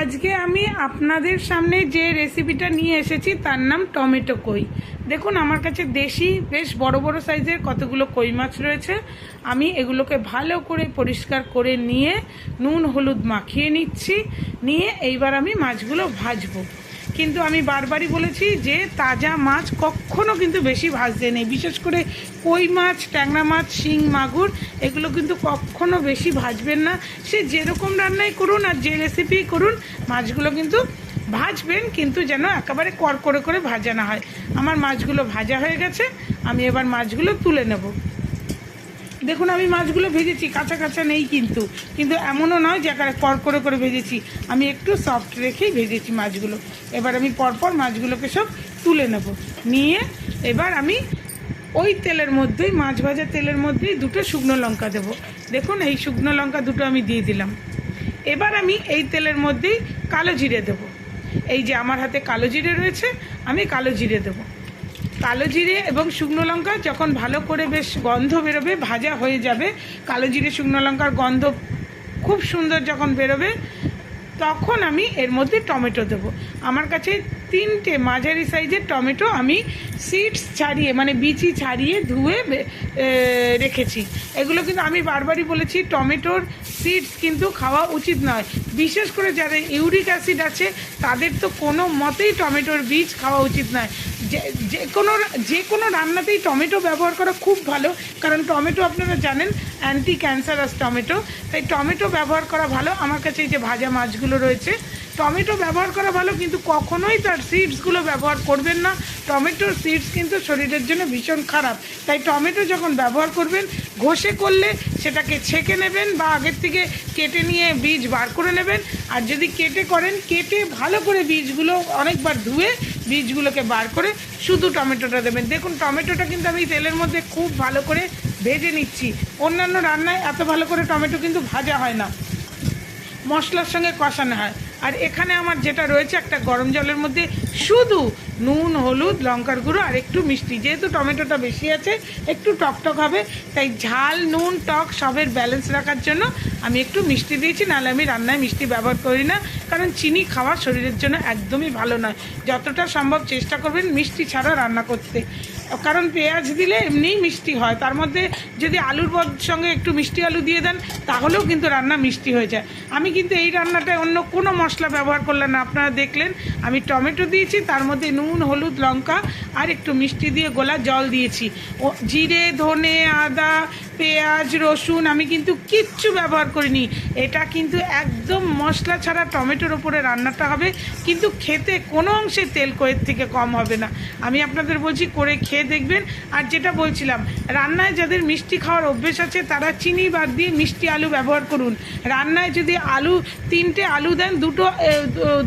আজকে আমি আপনাদের সামনে যে রেসিপিটা নিয়ে এসেছি তার নাম টমেটো কই। দেখুন আমার কাছে দেশি বেশ বড় বড় সাইজের কতগুলো কই মাছ রয়েছে। আমি এগুলোকে ভালো করে পরিষ্কার করে নিয়ে নুন হলুদ মাখিয়ে নিচ্ছি। নিয়ে এইবার আমি মাছগুলো ভাজবো। কিন্তু আমি বারবারই বলেছি যে তাজা মাছ কখনো কিন্তু বেশি ভাজতে নেই, বিশেষ করে কই মাছ, ট্যাংরা মাছ, শিং, মাগুর এগুলো কিন্তু কখনো বেশি ভাজবেন না। সে যেরকম রান্নাই করুন আর যে রেসিপি করুন মাছগুলো কিন্তু ভাজবেন, কিন্তু যেন একেবারে কড়কড়ে করে ভাজা না হয়। আমার মাছগুলো ভাজা হয়ে গেছে, আমি এবার মাছগুলো তুলে নেব। দেখুন আমি মাছগুলো ভেজেছি, কাঁচা কাঁচা নেই কিন্তু কিন্তু এমনও নয় যে একেবারে কড়কড়ে করে ভেজেছি, আমি একটু সফট রেখেই ভেজেছি মাছগুলো। এবার আমি পরপর মাছগুলোকে সব তুলে নেব। নিয়ে এবার আমি ওই তেলের মধ্যেই, মাছ ভাজা তেলের মধ্যেই দুটো শুকনো লঙ্কা দেবো। দেখুন এই শুকনো লঙ্কা দুটো আমি দিয়ে দিলাম। এবার আমি এই তেলের মধ্যেই কালো জিরে দেবো। এই যে আমার হাতে কালো জিরে রয়েছে, আমি কালো জিরে দেবো। কালো জিরে এবং শুকনো লঙ্কা যখন ভালো করে বেশ গন্ধ বেরোবে, ভাজা হয়ে যাবে, কালো জিরে শুকনো লঙ্কার গন্ধ খুব সুন্দর যখন বেরোবে, তখন আমি এর মধ্যে টমেটো দেবো। আমার কাছে 3টে মাঝারি সাইজের টমেটো আমি সিডস ছাড়িয়ে, মানে বিচি ছাড়িয়ে ধুয়ে রেখেছি। এগুলো কিন্তু আমি বারবারই বলেছি টমেটোর সিডস কিন্তু খাওয়া উচিত নয়, বিশেষ করে যাদের ইউরিক অ্যাসিড আছে তাদের তো কোনো মতেই টমেটোর বীজ খাওয়া উচিত নয়। যে কোনো রান্নাতেই টমেটো ব্যবহার করা খুব ভালো, কারণ টমেটো আপনারা জানেন অ্যান্টি ক্যান্সারাস টমেটো, তাই টমেটো ব্যবহার করা ভালো। আমার কাছে এই যে ভাজা মাছগুলো রয়েছে, টমেটো ব্যবহার করা ভালো, কিন্তু কখনোই তার সিডসগুলো ব্যবহার করবেন না। টমেটোর সিডস কিন্তু শরীরের জন্য ভীষণ খারাপ, তাই টমেটো যখন ব্যবহার করবেন ঘষে করলে সেটাকে ছেঁকে নেবেন বা আগের থেকে কেটে নিয়ে বীজ বার করে নেবেন। আর যদি কেটে করেন, কেটে ভালো করে বীজগুলো অনেকবার ধুয়ে বীজগুলোকে বার করে শুধু টমেটোটা দেবেন। দেখুন টমেটোটা কিন্তু আমি তেলের মধ্যে খুব ভালো করে ভেজে নিচ্ছি। অন্যান্য রান্নায় এত ভালো করে টমেটো কিন্তু ভাজা হয় না, মশলার সঙ্গে কষানো হয়। আর এখানে আমার যেটা রয়েছে, একটা গরম জলের মধ্যে শুধু নুন হলুদ লঙ্কার গুঁড়ো আর একটু মিষ্টি, যেহেতু টমেটোটা বেশি আছে একটু টকটক হবে, তাই ঝাল নুন টক সবের ব্যালেন্স রাখার জন্য আমি একটু মিষ্টি দিয়েছি। নাহলে আমি রান্নায় মিষ্টি ব্যবহার করি না, কারণ চিনি খাওয়া শরীরের জন্য একদমই ভালো নয়। যতটা সম্ভব চেষ্টা করবেন মিষ্টি ছাড়া রান্না করতে, কারণ পেঁয়াজ দিলে এমনিই মিষ্টি হয়, তার মধ্যে যদি আলুর সঙ্গে একটু মিষ্টি আলু দিয়ে দেন তাহলেও কিন্তু রান্না মিষ্টি হয়ে যায়। আমি কিন্তু এই রান্নাটায় অন্য কোনো মশলা ব্যবহার করলাম না, আপনারা দেখলেন আমি টমেটো দিয়েছি, তার মধ্যে নুন হলুদ লঙ্কা আর একটু মিষ্টি দিয়ে গোলা জল দিয়েছি। ও জিরে ধনে আদা পেঁয়াজ রসুন আমি কিন্তু কিচ্ছু ব্যবহার করিনি। এটা কিন্তু একদম মশলা ছাড়া টমেটোর ওপরে রান্নাটা হবে, কিন্তু খেতে কোনো অংশে তেল কয়ের থেকে কম হবে না। আমি আপনাদের বলছি করে খেয়ে দেখবেন। আর যেটা বলছিলাম, রান্নায় যাদের মিষ্টি খাওয়ার অভ্যেস আছে তারা চিনি বাদ দিয়ে মিষ্টি আলু ব্যবহার করুন। রান্নায় যদি আলু 3টে আলু দেন,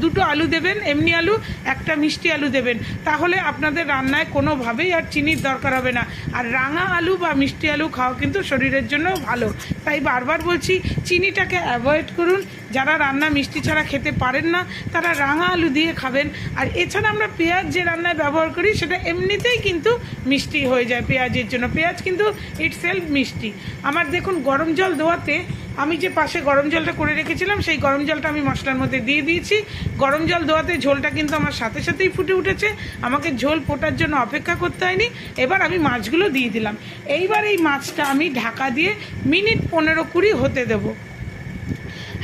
দুটো আলু দেবেন এমনি আলু, একটা মিষ্টি আলু দেবেন, তাহলে আপনাদের রান্নায় কোনোভাবেই আর চিনির দরকার হবে না। আর রাঙা আলু বা মিষ্টি আলু খাওয়া কিন্তু শরীরের জন্য ভালো, তাই বারবার বলছি চিনিটাকে অ্যাভয়েড করুন। যারা রান্না মিষ্টি ছাড়া খেতে পারেন না তারা রাঙা আলু দিয়ে খাবেন। আর এছাড়া আমরা পেঁয়াজ যে রান্নায় ব্যবহার করি সেটা এমনিতেই কিন্তু মিষ্টি হয়ে যায় পেঁয়াজের জন্য, পেঁয়াজ কিন্তু ইটসেলফ মিষ্টি। আমার দেখুন গরম জল দেওয়াতে আমি যে পাশে গরম জলটা করে রেখেছিলাম সেই গরম জলটা আমি মশলার মধ্যে দিয়ে দিয়েছি। গরম জল দেওয়াতে ঝোলটা কিন্তু আমার সাথে সাথেই ফুটে উঠেছে, আমাকে ঝোল ফোটার জন্য অপেক্ষা করতে হয়নি। এবার আমি মাছগুলো দিয়ে দিলাম। এইবার এই মাছটা আমি ঢাকা দিয়ে মিনিট 15-20 হতে দেবো।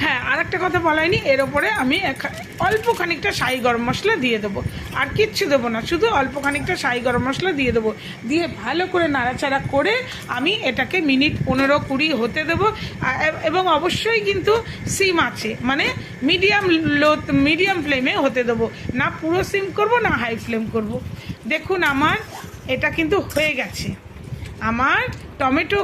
হ্যাঁ, আর একটা কথা বলাইনি, এর ওপরে আমি অল্প খানিকটা শাহি গরম মশলা দিয়ে দেবো, আর কিচ্ছু দেবো না, শুধু অল্প খানিকটা শাহি গরম মশলা দিয়ে দেবো। দিয়ে ভালো করে নাড়াচাড়া করে আমি এটাকে মিনিট 15-20 হতে দেবো। এবং অবশ্যই কিন্তু সিম আছে, মানে মিডিয়াম ফ্লেমে হতে দেবো, না পুরো সিম করব না হাই ফ্লেম করব। দেখুন আমার এটা কিন্তু হয়ে গেছে, আমার টমেটো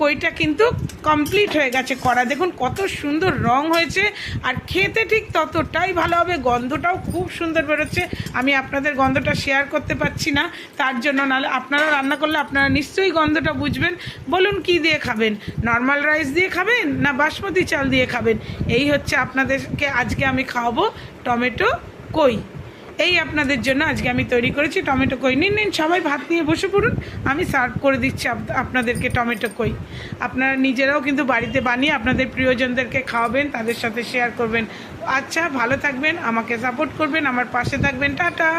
কইটা কিন্তু কমপ্লিট হয়ে গেছে করা। দেখুন কত সুন্দর রং হয়েছে, আর খেতে ঠিক ততটাই ভালো হবে, গন্ধটাও খুব সুন্দর বেরোচ্ছে। আমি আপনাদের গন্ধটা শেয়ার করতে পারছি না তার জন্য, নাহলে আপনারা রান্না করলে আপনারা নিশ্চয়ই গন্ধটা বুঝবেন। বলুন কি দিয়ে খাবেন, নর্মাল রাইস দিয়ে খাবেন না বাসমতি চাল দিয়ে খাবেন? এই হচ্ছে আপনাদেরকে আজকে আমি খাওয়াবো টমেটো কই। এই আপনাদের জন্য আজকে আমি তৈরি করেছি টমেটো কই। নিন নিন সবাই ভাত নিয়ে বসে পড়ুন, আমি সার্ভ করে দিচ্ছি আপনাদেরকে টমেটো কই। আপনারা নিজেরাও কিন্তু বাড়িতে বানিয়ে আপনাদের প্রিয়জনদেরকে খাওয়াবেন, তাদের সাথে শেয়ার করবেন। আচ্ছা, ভালো থাকবেন, আমাকে সাপোর্ট করবেন, আমার পাশে থাকবেন। টাটা।